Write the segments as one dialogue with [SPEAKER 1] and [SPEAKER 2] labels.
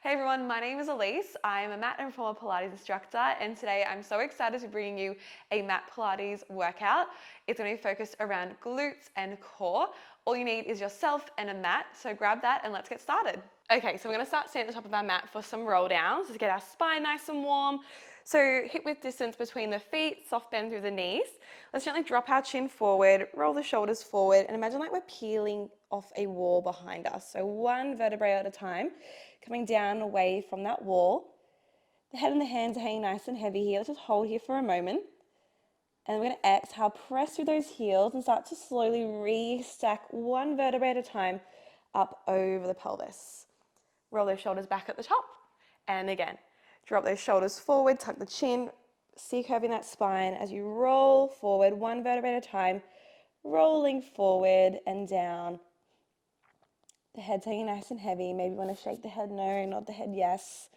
[SPEAKER 1] Hey everyone, my name is Elise. I'm a Mat and former Pilates instructor, and today I'm so excited to bring you a Mat Pilates workout. It's going to be focused around glutes and core. All you need is yourself and a mat, so grab that and let's get started. Okay, so we're going to start standing at the top of our mat for some roll downs to get our spine nice and warm. So hip width distance between the feet, soft bend through the knees. Let's gently drop our chin forward, roll the shoulders forward, and imagine like we're peeling off a wall behind us. So one vertebrae at a time, coming down away from that wall. The head and the hands are hanging nice and heavy here. Let's just hold here for a moment. And we're going to exhale, press through those heels and start to slowly re-stack one vertebrae at a time up over the pelvis. Roll those shoulders back at the top. And again, drop those shoulders forward, tuck the chin, C-curving that spine as you roll forward one vertebrae at a time, rolling forward and down. The head's hanging nice and heavy. Maybe you want to shake the head no, nod the head yes.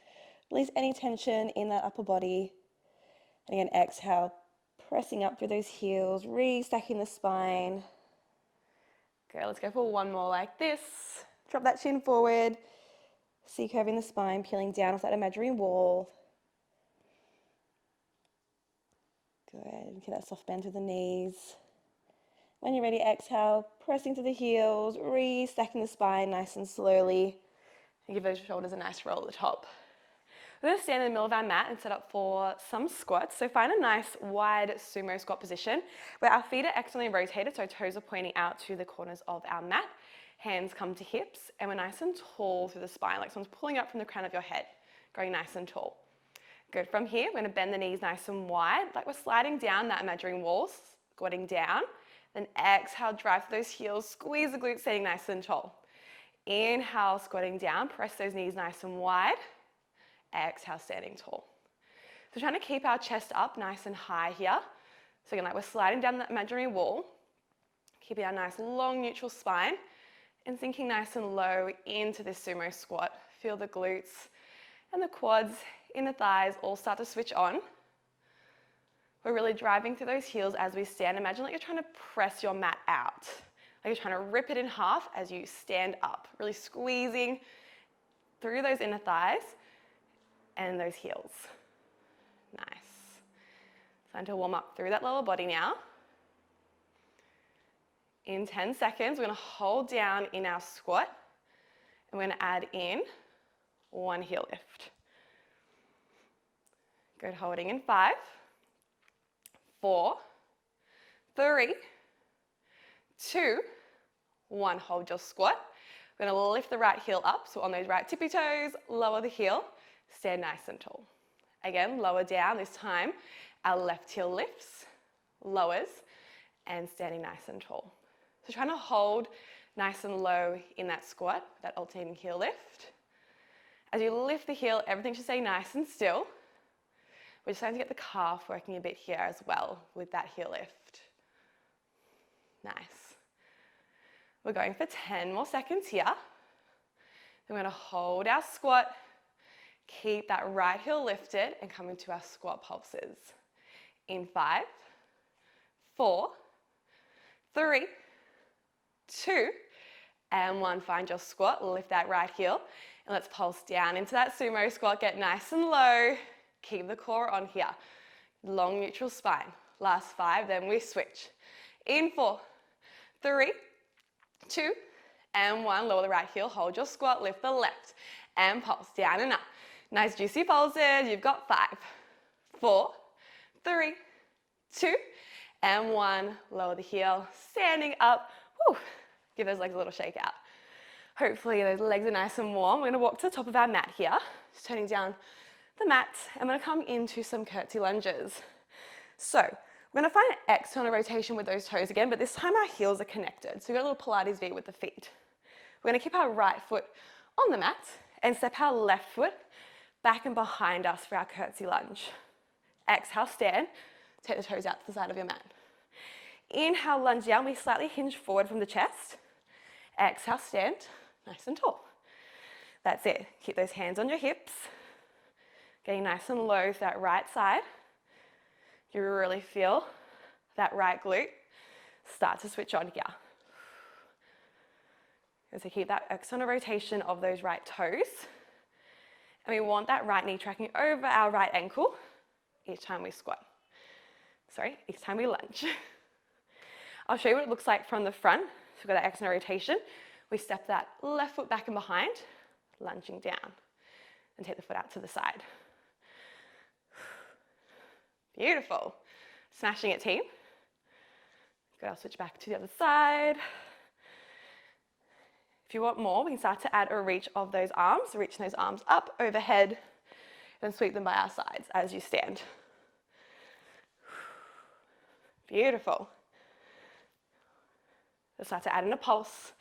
[SPEAKER 1] Release any tension in that upper body. And again, exhale, pressing up through those heels, re-stacking the spine. Okay, let's go for one more like this. Drop that chin forward, C-curving the spine, peeling down off that imaginary wall. Good, get that soft bend through the knees. When you're ready, exhale, pressing to the heels, re-stacking the spine nice and slowly. And give those shoulders a nice roll at the top. We're going to stand in the middle of our mat and set up for some squats. So find a nice wide sumo squat position where our feet are externally rotated, so toes are pointing out to the corners of our mat. Hands come to hips, and we're nice and tall through the spine, like someone's pulling up from the crown of your head, going nice and tall. Good. From here, we're going to bend the knees nice and wide, like we're sliding down that imaginary wall, squatting down. Then exhale, drive through those heels, squeeze the glutes, staying nice and tall. Inhale, squatting down, press those knees nice and wide. Exhale, standing tall. So trying to keep our chest up nice and high here. So again, like we're sliding down that imaginary wall, keeping our nice long neutral spine and sinking nice and low into this sumo squat. Feel the glutes and the quads, inner thighs all start to switch on. We're really driving through those heels as we stand. Imagine like you're trying to press your mat out. Like you're trying to rip it in half as you stand up. Really squeezing through those inner thighs and those heels. Nice. Time to warm up through that lower body now. In 10 seconds, we're going to hold down in our squat. And we're going to add in one heel lift. Good, holding in 5, 4, 3, 2, 1. Hold your squat. We're going to lift the right heel up. So on those right tippy toes, lower the heel, stand nice and tall. Again, lower down. This time, our left heel lifts, lowers, and standing nice and tall. So trying to hold nice and low in that squat, that alternating heel lift. As you lift the heel, everything should stay nice and still. We're just starting to get the calf working a bit here as well with that heel lift. Nice. We're going for 10 more seconds here. Then we're going to hold our squat, keep that right heel lifted, and come into our squat pulses. In 5, 4, 3, 2, and 1. Find your squat, lift that right heel, and let's pulse down into that sumo squat. Get nice and low. Keep the core on here. Long neutral spine. Last 5, then we switch. In 4, 3, 2, and 1. Lower the right heel, hold your squat, lift the left, and pulse down and up. Nice juicy pulses. You've got 5, 4, 3, 2, and 1. Lower the heel, standing up. Woo. Give those legs a little shake out. Hopefully those legs are nice and warm. We're going to walk to the top of our mat here, just turning down the mat. I'm going to come into some curtsy lunges. So we're going to find an external rotation with those toes again, but this time our heels are connected. So we've got a little Pilates V with the feet. We're going to keep our right foot on the mat and step our left foot back and behind us for our curtsy lunge. Exhale, stand. Take the toes out to the side of your mat. Inhale, lunge down. We slightly hinge forward from the chest. Exhale, stand. Nice and tall. That's it. Keep those hands on your hips. Getting nice and low to that right side. You really feel that right glute start to switch on here. So keep that external rotation of those right toes. And we want that right knee tracking over our right ankle each time we squat. Sorry, each time we lunge. I'll show you what it looks like from the front. So we've got that external rotation. We step that left foot back and behind, lunging down, and take the foot out to the side. Beautiful. Smashing it, team. Good, I'll switch back to the other side. If you want more, we can start to add a reach of those arms, reaching those arms up, overhead, and sweep them by our sides as you stand. Beautiful. Let's start to add in a pulse.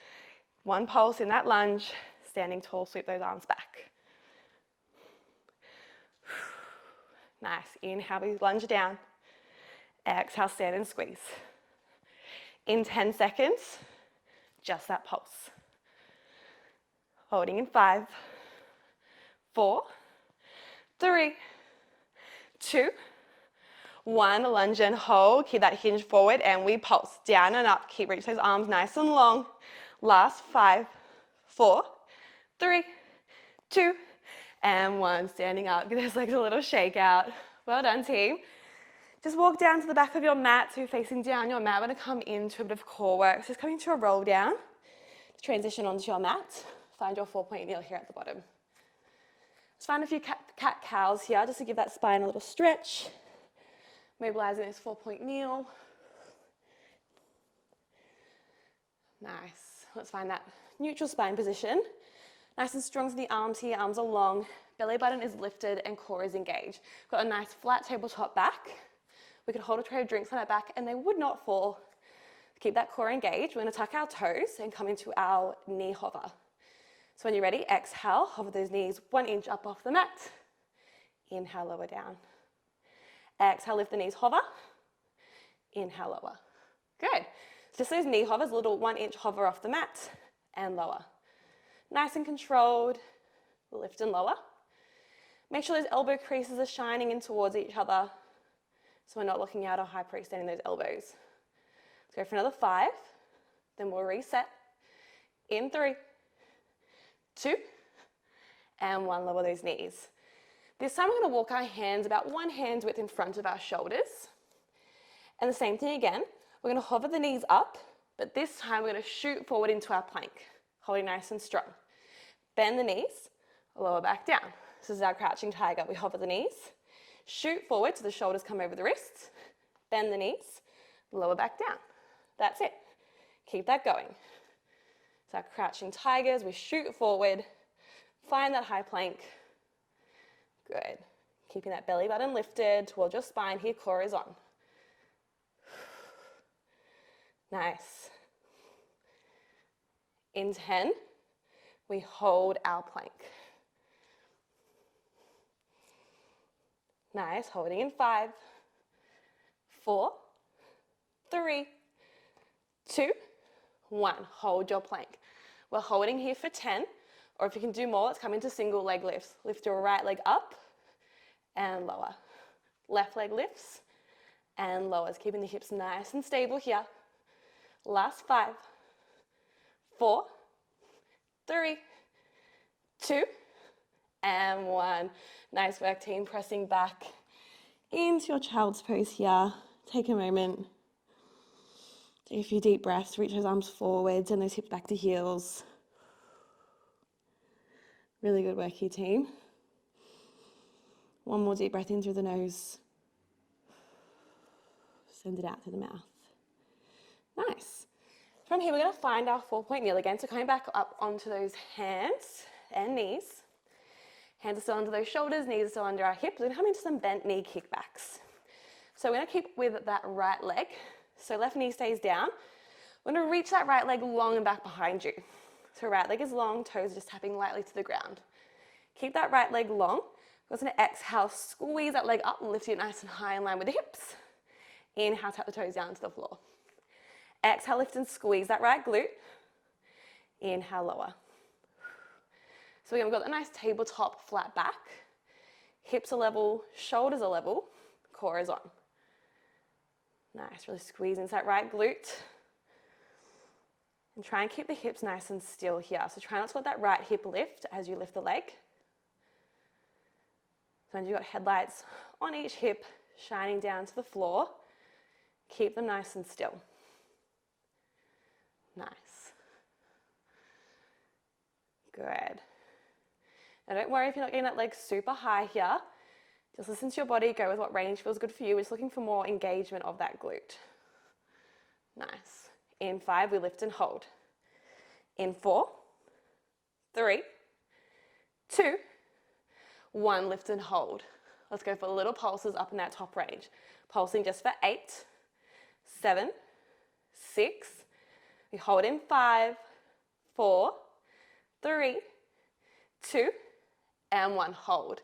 [SPEAKER 1] One pulse in that lunge, standing tall, sweep those arms back. Nice. Inhale, we lunge down. Exhale, stand and squeeze. In 10 seconds, just that pulse. Holding in 5, 4, 3, 2, 1. Lunge and hold. Keep that hinge forward and we pulse. Down and up. Keep reaching those arms nice and long. Last 5, 4, 3, 2, and 1. Standing up. Give those legs a little shake out. Well done, team. Just walk down to the back of your mat. So you're facing down your mat. We're going to come into a bit of core work. So just coming to a roll down. Transition onto your mat. Find your 4-point kneel here at the bottom. Let's find a few cat-cows here just to give that spine a little stretch. Mobilizing this 4-point kneel. Nice. Let's find that neutral spine position. Nice and strong to the arms here. Arms are long. Belly button is lifted and core is engaged. Got a nice flat tabletop back. We could hold a tray of drinks on our back and they would not fall. Keep that core engaged. We're going to tuck our toes and come into our knee hover. So when you're ready, exhale, hover those knees 1 inch up off the mat. Inhale, lower down. Exhale, lift the knees, hover. Inhale, lower. Good. Just those knee hovers, a little 1 inch hover off the mat and lower. Nice and controlled. Lift and lower. Make sure those elbow creases are shining in towards each other so we're not looking out or hyperextending those elbows. Let's go for another 5. Then we'll reset. In 3, 2, and 1. Lower those knees. This time we're going to walk our hands about 1 hand's width in front of our shoulders. And the same thing again. We're going to hover the knees up, but this time we're going to shoot forward into our plank, holding nice and strong. Bend the knees, lower back down. This is our crouching tiger. We hover the knees, shoot forward so the shoulders come over the wrists, bend the knees, lower back down. That's it. Keep that going. It's our crouching tigers. We shoot forward, find that high plank. Good. Keeping that belly button lifted towards your spine here, core is on. Nice. In 10, we hold our plank. Nice, holding in 5, 4, 3, 2, 1. Hold your plank. We're holding here for 10, or if you can do more, let's come into single leg lifts. Lift your right leg up and lower. Left leg lifts and lowers, keeping the hips nice and stable here. Last 5, 4, 3, 2, and 1. Nice work, team. Pressing back into your child's pose here. Take a moment. Take a few deep breaths. Reach those arms forwards and those hips back to heels. Really good work here, team. One more deep breath in through the nose. Send it out through the mouth. Nice. From here, we're going to find our 4-point kneel again. So coming back up onto those hands and knees. Hands are still under those shoulders, knees are still under our hips. We're going to come into some bent knee kickbacks. So we're going to keep with that right leg. So left knee stays down. We're going to reach that right leg long and back behind you. So right leg is long, toes are just tapping lightly to the ground. Keep that right leg long. We're going to exhale, squeeze that leg up, lift it nice and high in line with the hips. Inhale, tap the toes down to the floor. Exhale, lift and squeeze that right glute. Inhale, lower. So again, we've got a nice tabletop flat back. Hips are level, shoulders are level, core is on. Nice, really squeeze into that right glute. And try and keep the hips nice and still here. So try not to let that right hip lift as you lift the leg. Find you've got headlights on each hip, shining down to the floor. Keep them nice and still. Nice. Good. Now don't worry if you're not getting that leg super high here. Just listen to your body, go with what range feels good for you. We're just looking for more engagement of that glute. Nice. In 5, we lift and hold. In 4, 3, 2, 1, lift and hold. Let's go for little pulses up in that top range. Pulsing just for 8, 7, 6. We hold in 5, 4, 3, 2, and 1. Hold.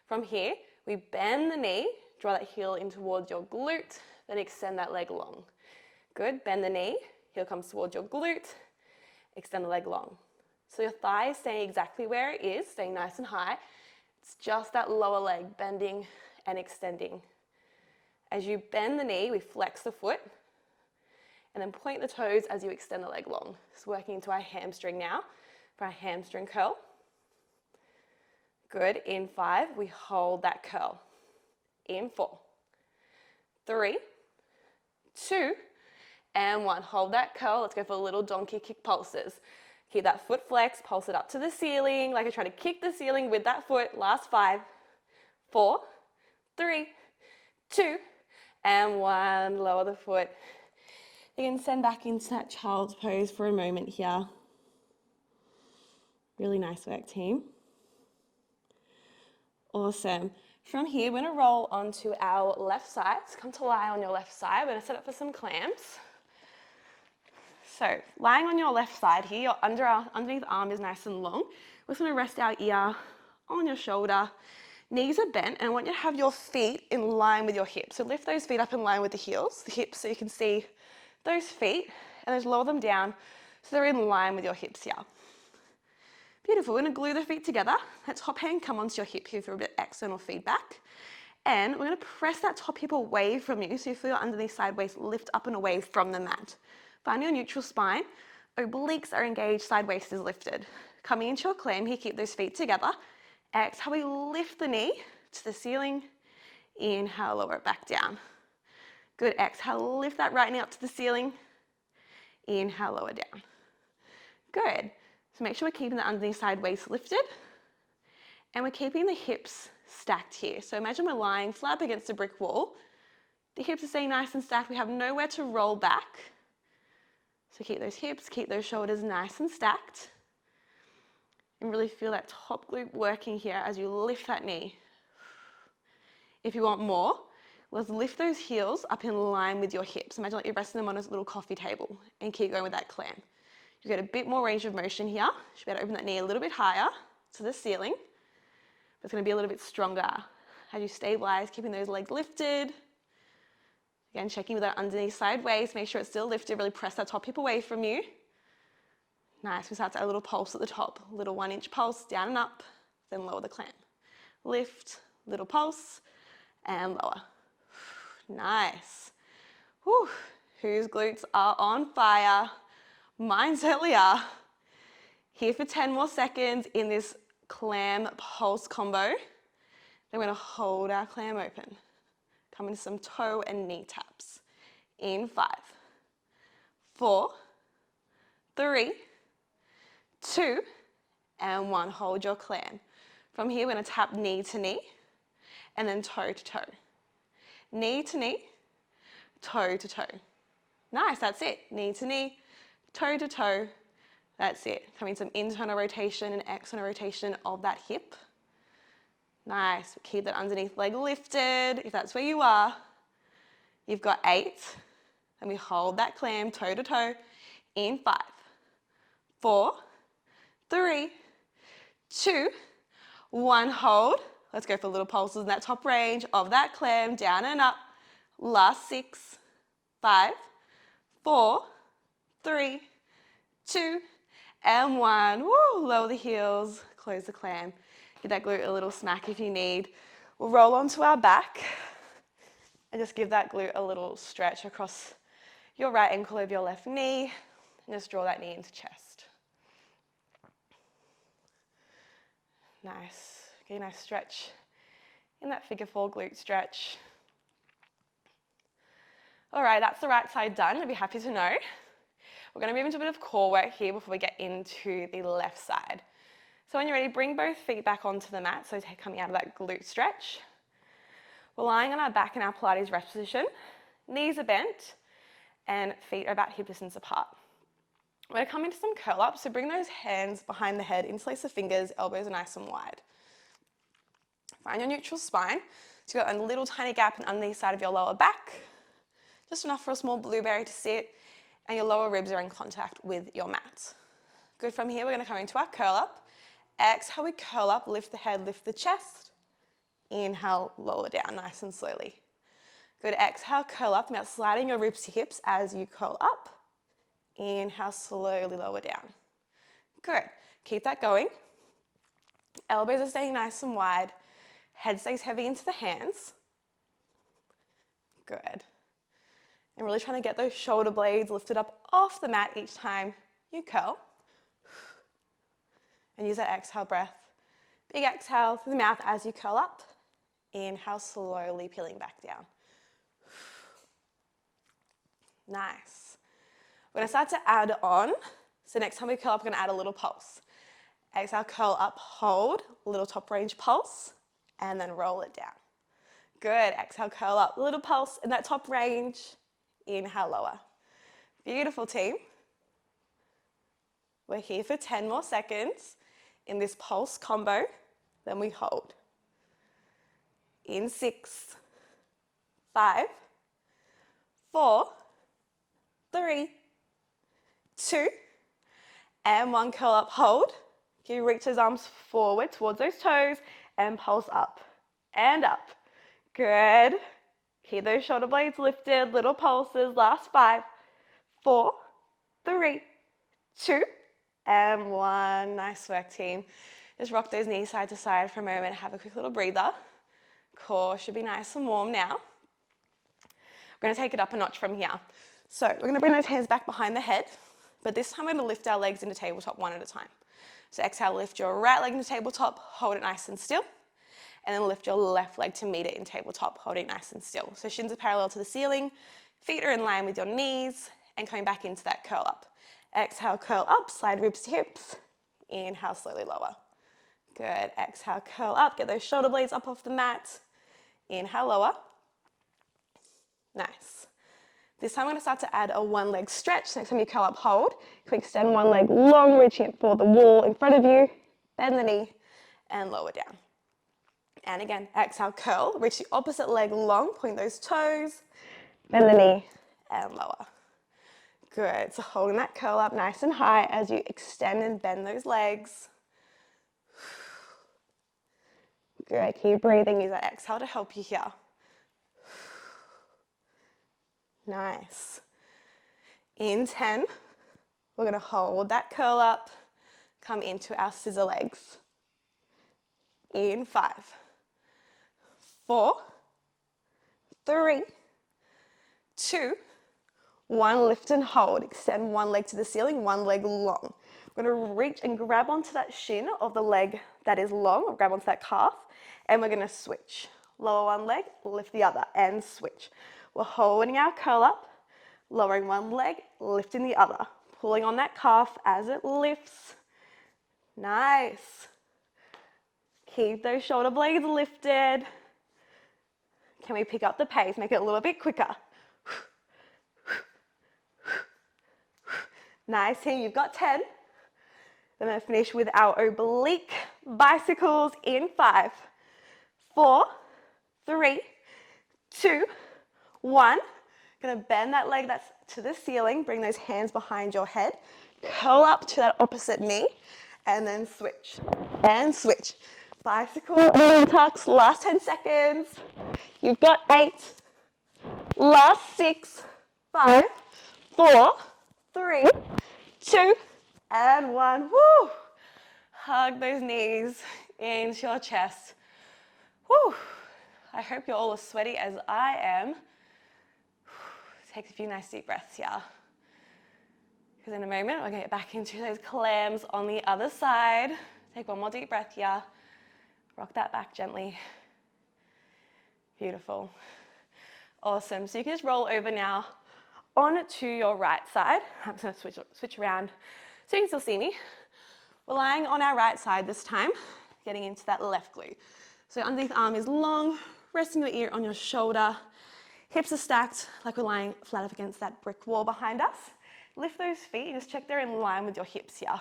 [SPEAKER 1] From here, we bend the knee, draw that heel in towards your glute, then extend that leg long. Good. Bend the knee, heel comes towards your glute, extend the leg long. So your thigh is staying exactly where it is, staying nice and high. It's just that lower leg bending and extending. As you bend the knee, we flex the foot and then point the toes as you extend the leg long. Just working into our hamstring now for our hamstring curl. Good. In 5, we hold that curl. In 4, 3, 2, and 1. Hold that curl. Let's go for little donkey kick pulses. Keep that foot flexed, pulse it up to the ceiling, like you're trying to kick the ceiling with that foot. Last 5, 4, 3, 2, and 1. Lower the foot. You can send back into that child's pose for a moment here. Really nice work, team. Awesome. From here, we're going to roll onto our left side. So come to lie on your left side. We're going to set up for some clams. So lying on your left side here, your underneath arm is nice and long. We're just going to rest our ear on your shoulder. Knees are bent, and I want you to have your feet in line with your hips. So lift those feet up in line with the heels, the hips, so you can see those feet, and just lower them down so they're in line with your hips here. Beautiful. We're going to glue the feet together. That top hand come onto your hip here for a bit of external feedback. And we're going to press that top hip away from you so you feel your underneath side waist lift up and away from the mat. Find your neutral spine. Obliques are engaged, side waist is lifted. Coming into your clam here, keep those feet together. Exhale, we lift the knee to the ceiling. Inhale, lower it back down. Good. Exhale, lift that right knee up to the ceiling. Inhale, lower down. Good. So make sure we're keeping the underneath side waist lifted. And we're keeping the hips stacked here. So imagine we're lying flat up against a brick wall. The hips are staying nice and stacked. We have nowhere to roll back. So keep those hips, keep those shoulders nice and stacked. And really feel that top glute working here as you lift that knee. If you want more, let's lift those heels up in line with your hips. Imagine like you're resting them on a little coffee table and keep going with that clam. You get a bit more range of motion here. You should be able to open that knee a little bit higher to the ceiling. But it's going to be a little bit stronger as you stabilize, keeping those legs lifted. Again, checking with that underneath side waist, make sure it's still lifted, really press that top hip away from you. Nice, we start to add a little pulse at the top, little 1-inch pulse, down and up, then lower the clam. Lift, little pulse, and lower. Nice. Whew. Whose glutes are on fire? Mine certainly are. Here for 10 more seconds in this clam pulse combo. Then we're going to hold our clam open. Come into some toe and knee taps. In 5, 4, 3, 2, and 1. Hold your clam. From here, we're going to tap knee to knee and then toe to toe. Knee to knee, toe to toe. Nice, that's it. Knee to knee, toe to toe. That's it. Coming some internal rotation and external rotation of that hip. Nice. Keep that underneath leg lifted if that's where you are. You've got 8. And we hold that clam toe to toe in 5, 4, 3, 2, 1. Hold. Let's go for little pulses in that top range of that clam, down and up. Last 6, 5, 4, 3, 2, and 1. Woo, lower the heels, close the clam. Give that glute a little smack if you need. We'll roll onto our back and just give that glute a little stretch across your right ankle over your left knee and just draw that knee into chest. Nice. Get a nice stretch in that figure 4 glute stretch. All right, that's the right side done. I'd be happy to know. We're going to move into a bit of core work here before we get into the left side. So when you're ready, bring both feet back onto the mat, so coming out of that glute stretch. We're lying on our back in our Pilates rest position. Knees are bent and feet are about hip distance apart. We're going to come into some curl ups, so bring those hands behind the head, interlace the fingers, elbows are nice and wide. Find your neutral spine. So you've got a little tiny gap underneath the side of your lower back, just enough for a small blueberry to sit, and your lower ribs are in contact with your mat. Good, from here we're going to come into our curl up. Exhale, we curl up, lift the head, lift the chest. Inhale, lower down nice and slowly. Good, exhale, curl up. Now sliding your ribs to hips as you curl up. Inhale, slowly lower down. Good, keep that going. Elbows are staying nice and wide. Head stays heavy into the hands. Good. And really trying to get those shoulder blades lifted up off the mat each time you curl. And use that exhale breath. Big exhale through the mouth as you curl up. Inhale, slowly peeling back down. Nice. We're going to start to add on. So next time we curl up, we're going to add a little pulse. Exhale, curl up, hold, little top range pulse, and then roll it down. Good. Exhale, curl up, little pulse in that top range. Inhale, lower. Beautiful, team. We're here for 10 more seconds in this pulse combo. Then we hold. In 6, 5, 4, 3, 2, and 1. Curl up, hold. Can you reach those arms forward towards those toes and pulse up and up. Good. Keep those shoulder blades lifted, little pulses. Last 5, 4, 3, 2, and 1. Nice work, team. Just rock those knees side to side for a moment. Have a quick little breather. Core should be nice and warm now. We're going to take it up a notch from here. So we're going to bring those hands back behind the head, but this time we're going to lift our legs into tabletop one at a time. So exhale, lift your right leg into tabletop, hold it nice and still, and then lift your left leg to meet it in tabletop, hold it nice and still. So shins are parallel to the ceiling, feet are in line with your knees, and coming back into that curl up. Exhale, curl up, slide ribs to hips. Inhale, slowly lower. Good. Exhale, curl up, get those shoulder blades up off the mat. Inhale, lower. Nice. This time I'm going to start to add a one leg stretch. Next time you curl up, hold. You can extend one leg long, reaching it for the wall in front of you. Bend the knee and lower down. And again, exhale, curl. Reach the opposite leg long, point those toes. Bend the knee and lower. Good. So holding that curl up nice and high as you extend and bend those legs. Good. Keep breathing. Use that exhale to help you here. Nice. In 10, we're going to hold that curl up, come into our scissor legs. In 5, 4, 3, 2, 1, lift and hold. Extend one leg to the ceiling, one leg long. We're going to reach and grab onto that shin of the leg that is long, or grab onto that calf, and we're going to switch. Lower one leg, lift the other, and switch. We're holding our curl up, lowering one leg, lifting the other, pulling on that calf as it lifts. Nice. Keep those shoulder blades lifted. Can we pick up the pace, make it a little bit quicker? Nice, here you've got 10. Then I'm going to finish with our oblique bicycles in 5, 4, 3, 2, 1. Going to bend that leg that's to the ceiling, bring those hands behind your head, curl up to that opposite knee, and then switch. And switch. Bicycle and tucks, last 10 seconds. You've got 8, last 6, 5, 4, 3, 2, and 1. Woo! Hug those knees into your chest. Woo! I hope you're all as sweaty as I am. Take a few nice deep breaths here. Because in a moment, we're going to get back into those clams on the other side. Take one more deep breath here. Rock that back gently. Beautiful. Awesome. So you can just roll over now on to your right side. I'm just going to switch around so you can still see me. We're lying on our right side this time, getting into that left glute. So underneath arm is long, resting your ear on your shoulder. Hips are stacked like we're lying flat up against that brick wall behind us. Lift those feet and just check they're in line with your hips here.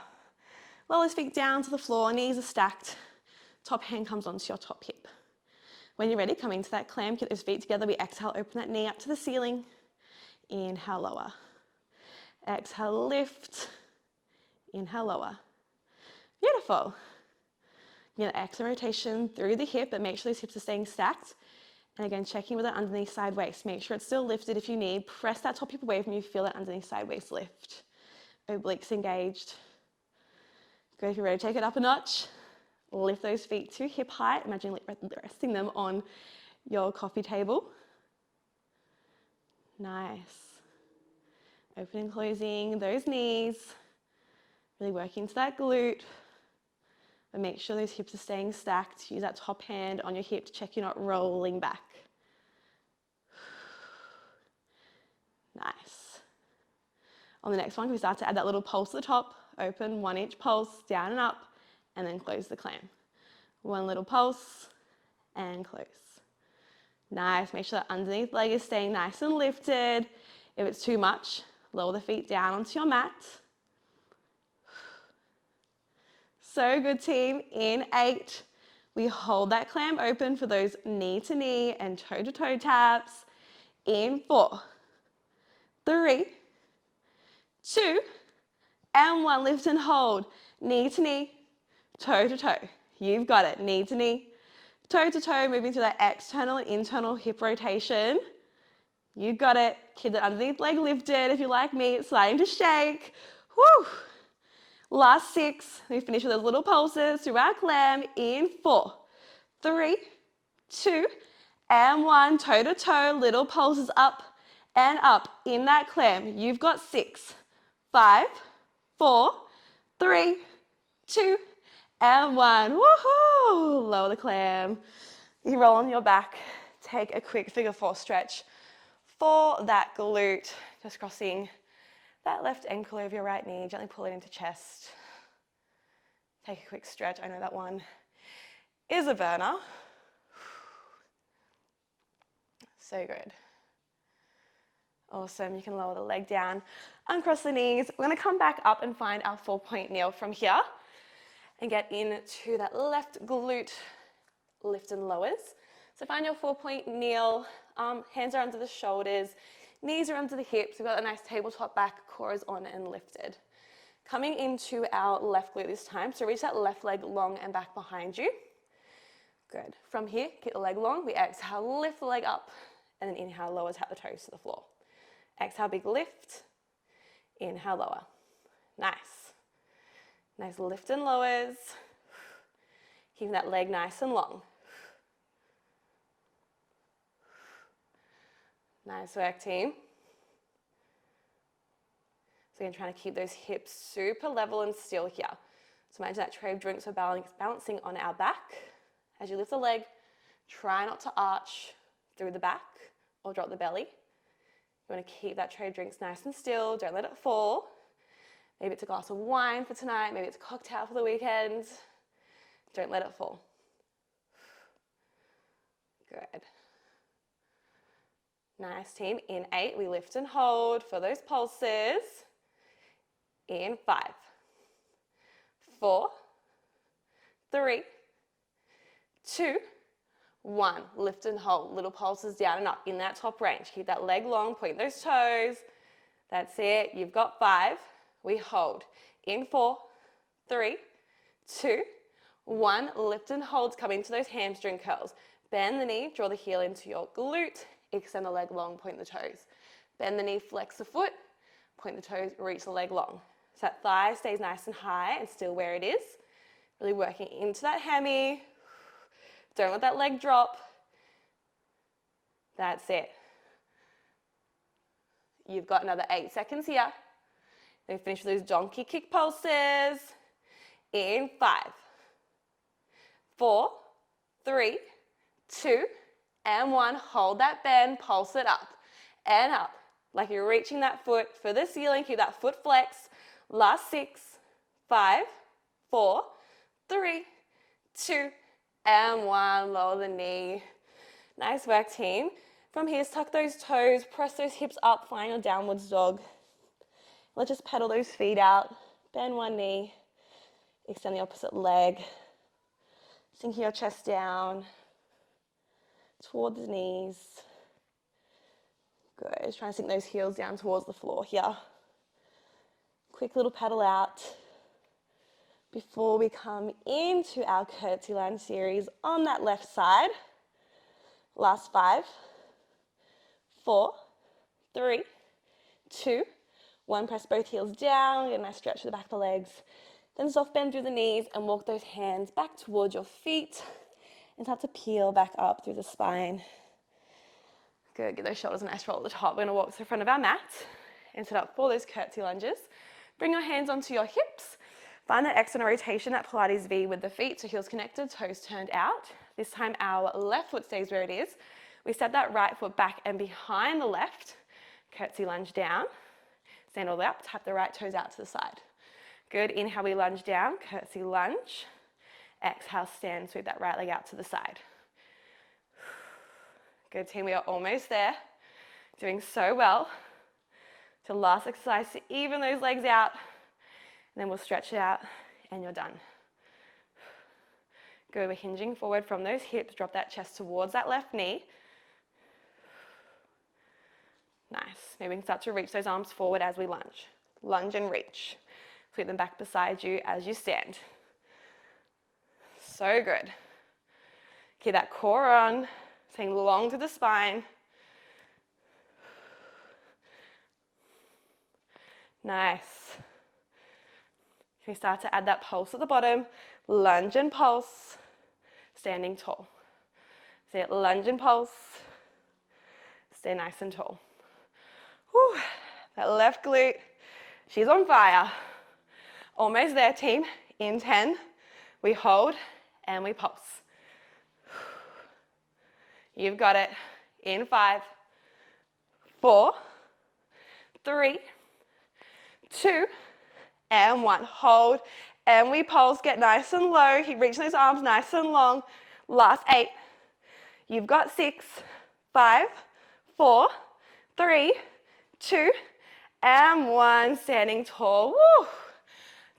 [SPEAKER 1] Lower those feet down to the floor, knees are stacked. Top hand comes onto your top hip. When you're ready, come into that clam, get those feet together. We exhale, open that knee up to the ceiling. Inhale, lower. Exhale, lift. Inhale, lower. Beautiful. You're going to exhale rotation through the hip, but make sure those hips are staying stacked. And again, checking with that underneath side waist. Make sure it's still lifted if you need. Press that top hip away from you. Feel that underneath side waist lift. Obliques engaged. Good, if you're ready to take it up a notch. Lift those feet to hip height. Imagine resting them on your coffee table. Nice. Open and closing those knees. Really working into that glute. But make sure those hips are staying stacked. Use that top hand on your hip to check you're not rolling back. Nice. On the next one, we start to add that little pulse at the top. Open, 1 inch pulse, down and up, and then close the clam. 1 little pulse, and close. Nice. Make sure that underneath leg is staying nice and lifted. If it's too much, lower the feet down onto your mat. So good, team. In 8, we hold that clam open for those knee to knee and toe to toe taps. In 4, 3, 2, and 1. Lift and hold. Knee to knee, toe to toe. You've got it. Knee to knee, toe to toe, moving through that external and internal hip rotation. You've got it. Keep that underneath leg lifted. If you're like me, it's starting to shake. Woo! Last 6, we finish with those little pulses through our clam. In 4, 3, 2, and 1. Toe to toe, little pulses up and up in that clam. You've got 6, 5, 4, 3, 2, and 1. Woohoo! Lower the clam. You roll on your back. Take a quick figure 4 stretch for that glute. Just crossing that left ankle over your right knee, gently pull it into chest. Take a quick stretch. I know that one is a burner. So good. Awesome. You can lower the leg down, uncross the knees. We're going to come back up and find our 4-point kneel from here and get into that left glute lift and lowers. So find your 4-point kneel. Hands are under the shoulders. Knees are under the hips. We've got a nice tabletop back, core is on and lifted. Coming into our left glute this time. So reach that left leg long and back behind you. Good. From here, keep the leg long. We exhale, lift the leg up, and then inhale, lower, tap the toes to the floor. Exhale, big lift. Inhale, lower. Nice. Nice lift and lowers. Keeping that leg nice and long. Nice work, team. So again, trying to keep those hips super level and still here. So imagine that tray of drinks are balancing on our back. As you lift the leg, try not to arch through the back or drop the belly. You want to keep that tray of drinks nice and still. Don't let it fall. Maybe it's a glass of wine for tonight. Maybe it's a cocktail for the weekend. Don't let it fall. Good. Nice, team. In 8, we lift and hold for those pulses. In 5, 4, 3, 2, 1. Lift and hold. Little pulses down and up in that top range. Keep that leg long. Point those toes. That's it. You've got 5. We hold. In 4, 3, 2, 1. Lift and hold. Come into those hamstring curls. Bend the knee. Draw the heel into your glute. Extend the leg long. Point the toes. Bend the knee. Flex the foot. Point the toes. Reach the leg long. So that thigh stays nice and high and still where it is. Really working into that hammy. Don't let that leg drop. That's it. You've got another 8 seconds here. Then finish with those donkey kick pulses. In 5, 4, 3, 2, and 1. Hold that bend, pulse it up and up. Like you're reaching that foot for the ceiling. Keep that foot flexed. Last 6, 5, 4, 3, 2, and 1. Lower the knee. Nice work, team. From here, tuck those toes, press those hips up, find your downwards dog. Let's just pedal those feet out. Bend one knee, extend the opposite leg. Sinking your chest down towards the knees. Good. Just try and sink those heels down towards the floor here. Quick little pedal out before we come into our curtsy lunge series on that left side. Last 5, 4, 3, 2, 1. Press both heels down. Get a nice stretch to the back of the legs. Then soft bend through the knees and walk those hands back towards your feet and start to peel back up through the spine. Good. Give those shoulders a nice roll at the top. We're going to walk to the front of our mat and set up for those curtsy lunges. Bring your hands onto your hips. Find that external rotation, that Pilates V with the feet, so heels connected, toes turned out. This time our left foot stays where it is. We step that right foot back and behind the left. Curtsy lunge down. Stand all the way up, tap the right toes out to the side. Good. Inhale, we lunge down, curtsy lunge. Exhale, stand, sweep that right leg out to the side. Good, team. We are almost there. Doing so well. To last exercise to even those legs out. And then we'll stretch it out and you're done. Good. We're hinging forward from those hips. Drop that chest towards that left knee. Nice. Maybe we can start to reach those arms forward as we lunge. Lunge and reach. Sweep them back beside you as you stand. So good. Keep that core on. Staying long to the spine. Nice. Can we start to add that pulse at the bottom? Lunge and pulse. Standing tall. See it, lunge and pulse. Stay nice and tall. Whew. That left glute, she's on fire. Almost there, team. In 10, we hold and we pulse. You've got it. In 5, 4, 3, 2, and 1. Hold and we pulse. Get nice and low. Keep reaching those arms nice and long. Last 8. You've got 6, 5, 4, 3, 2, and 1. Standing tall. Woo!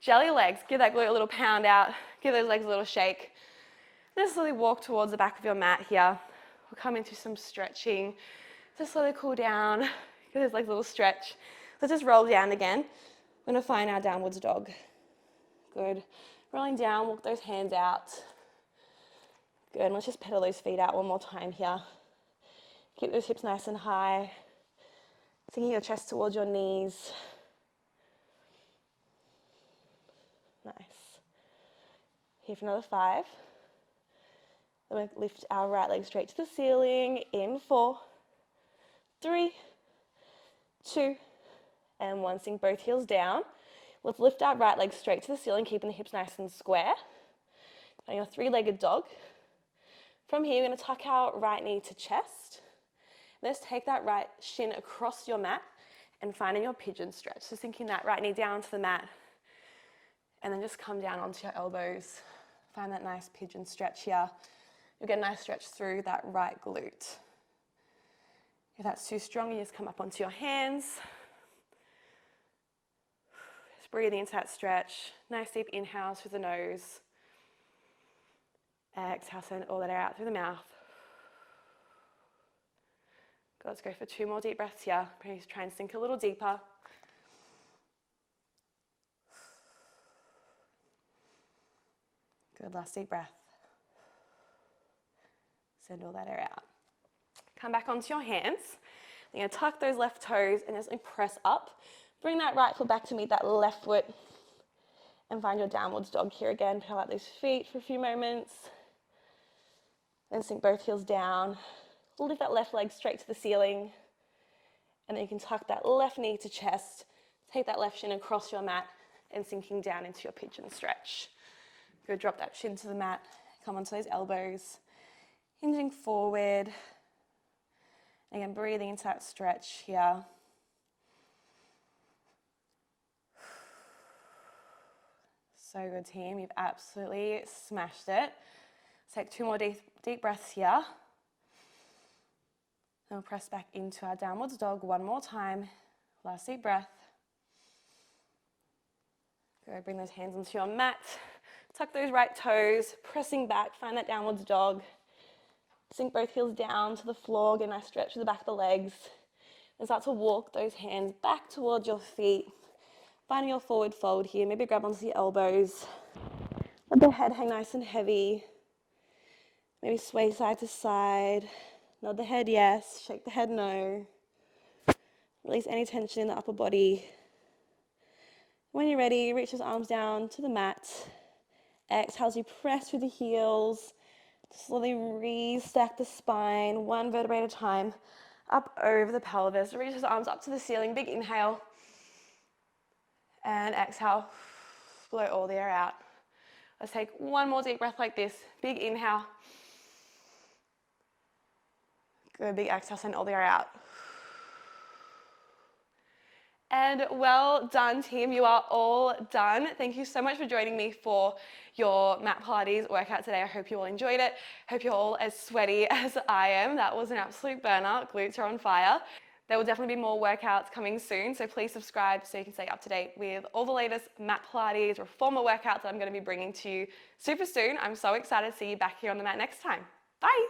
[SPEAKER 1] Jelly legs. Give that glute a little pound out. Give those legs a little shake. Just slowly walk towards the back of your mat here. We'll come into some stretching. Just slowly cool down. Give those legs a little stretch. Let's just roll down again. We're going to find our downwards dog. Good. Rolling down, walk those hands out. Good. And let's just pedal those feet out one more time here. Keep those hips nice and high. Sinking your chest towards your knees. Nice. Here for another 5. Then we lift our right leg straight to the ceiling. In 4, 3, 2, and 1. Sink both heels down. Let's lift our right leg straight to the ceiling, keeping the hips nice and square. Find your 3-legged dog. From here, we're going to tuck our right knee to chest. Let's take that right shin across your mat and finding your pigeon stretch. So sinking that right knee down to the mat and then just come down onto your elbows. Find that nice pigeon stretch here. You'll get a nice stretch through that right glute. If that's too strong, you just come up onto your hands. Just breathing into that stretch. Nice deep inhales through the nose. Exhale, send all that air out through the mouth. Good, let's go for 2 more deep breaths here. Please try and sink a little deeper. Good, last deep breath. Send all that air out. Come back onto your hands. You're going to tuck those left toes and just press up. Bring that right foot back to meet that left foot and find your downwards dog here again. Pedal out those feet for a few moments. Then sink both heels down. Lift that left leg straight to the ceiling. And then you can tuck that left knee to chest. Take that left shin across your mat and sinking down into your pigeon stretch. Go drop that shin to the mat. Come onto those elbows. Hinging forward. Again, breathing into that stretch here. So good, team. You've absolutely smashed it. Let's take 2 more deep breaths here. Then we'll press back into our downwards dog one more time. Last deep breath. Go, bring those hands onto your mat. Tuck those right toes, pressing back, find that downwards dog. Sink both heels down to the floor, get a nice stretch to the back of the legs. And start to walk those hands back towards your feet. Finding your forward fold here, maybe grab onto your elbows. Let the head hang nice and heavy. Maybe sway side to side. Nod the head yes, shake the head no. Release any tension in the upper body. When you're ready, reach those arms down to the mat. Exhale as you press through the heels. Slowly re-stack the spine, one vertebrae at a time, up over the pelvis. Reach those arms up to the ceiling, big inhale. And exhale, blow all the air out. Let's take one more deep breath like this. Big inhale. Good, big exhale, send all the air out. And well done, team. You are all done. Thank you so much for joining me for your Mat Pilates workout today. I hope you all enjoyed it. Hope you're all as sweaty as I am. That was an absolute burner. Glutes are on fire. There will definitely be more workouts coming soon, so please subscribe so you can stay up to date with all the latest Mat Pilates reformer workouts that I'm going to be bringing to you super soon. I'm so excited to see you back here on the mat next time. Bye.